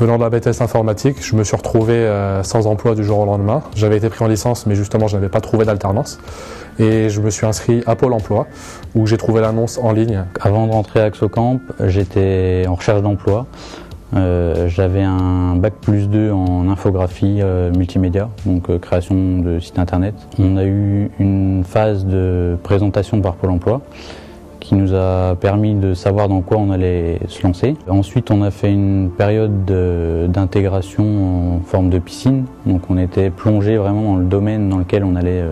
Venant de la BTS informatique, je me suis retrouvé sans emploi du jour au lendemain. J'avais été pris en licence, mais justement, je n'avais pas trouvé d'alternance. Et je me suis inscrit à Pôle emploi, où j'ai trouvé l'annonce en ligne. Avant de rentrer à Axocamp, j'étais en recherche d'emploi. J'avais un bac+2 en infographie multimédia, donc création de site internet. On a eu une phase de présentation par Pôle emploi qui nous a permis de savoir dans quoi on allait se lancer. Ensuite, on a fait une période d'intégration en forme de piscine, donc on était plongé vraiment dans le domaine dans lequel on allait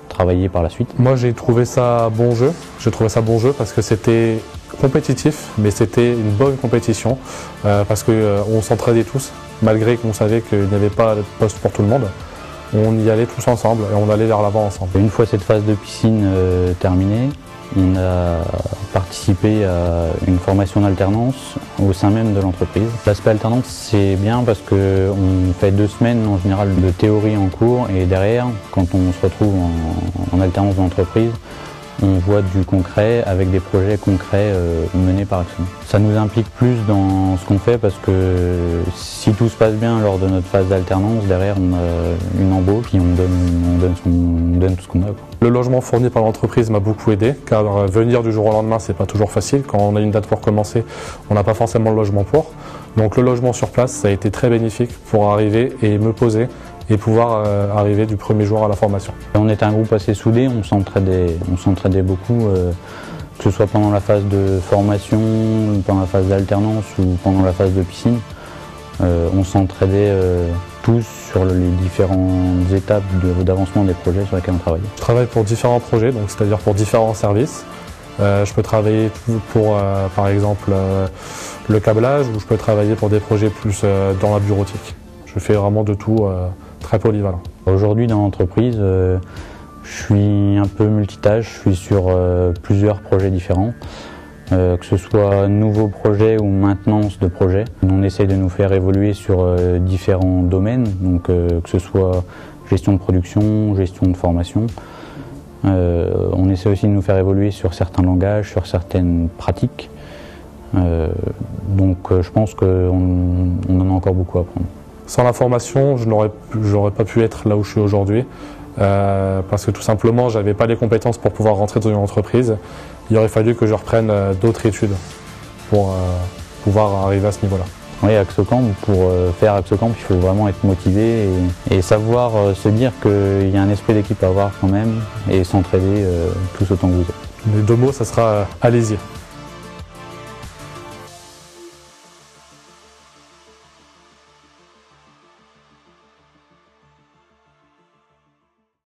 travailler par la suite. Moi, j'ai trouvé ça bon jeu. J'ai trouvé ça bon jeu parce que c'était compétitif, mais c'était une bonne compétition parce qu'on s'entraidait tous, malgré qu'on savait qu'il n'y avait pas de poste pour tout le monde. On y allait tous ensemble et on allait vers l'avant ensemble. Une fois cette phase de piscine terminée, on a participé à une formation d'alternance au sein même de l'entreprise. L'aspect alternance, c'est bien parce qu'on fait 2 semaines en général de théorie en cours et derrière, quand on se retrouve en alternance dans l'entreprise, on voit du concret avec des projets concrets menés par Axocamp. Ça nous implique plus dans ce qu'on fait parce que si tout se passe bien lors de notre phase d'alternance, derrière on a une embauche et on donne tout ce qu'on a. Le logement fourni par l'entreprise m'a beaucoup aidé car venir du jour au lendemain c'est pas toujours facile. Quand on a une date pour commencer, on n'a pas forcément le logement pour. Donc le logement sur place, ça a été très bénéfique pour arriver et me poser et pouvoir arriver du premier jour à la formation. On était un groupe assez soudé, on s'entraidait beaucoup, que ce soit pendant la phase de formation, pendant la phase d'alternance ou pendant la phase de piscine. On s'entraidait tous sur les différentes étapes d'avancement des projets sur lesquels on travaillait. Je travaille pour différents projets, donc c'est-à-dire pour différents services. Je peux travailler pour, par exemple, le câblage ou je peux travailler pour des projets plus dans la bureautique. Je fais vraiment de tout, très polyvalent. Aujourd'hui dans l'entreprise, je suis un peu multitâche, je suis sur plusieurs projets différents. Que ce soit nouveaux projets ou maintenance de projets. On essaie de nous faire évoluer sur différents domaines, donc que ce soit gestion de production, gestion de formation. On essaie aussi de nous faire évoluer sur certains langages, sur certaines pratiques. Donc je pense qu'on en a encore beaucoup à apprendre. Sans la formation, je n'aurais pas pu être là où je suis aujourd'hui. Parce que tout simplement, je n'avais pas les compétences pour pouvoir rentrer dans une entreprise. Il aurait fallu que je reprenne d'autres études pour pouvoir arriver à ce niveau-là. Oui, Axocamp, pour faire Axocamp, il faut vraiment être motivé et savoir se dire qu'il y a un esprit d'équipe à avoir quand même et s'entraider tous autant que vous êtes. Les 2 mots, ça sera allez-y.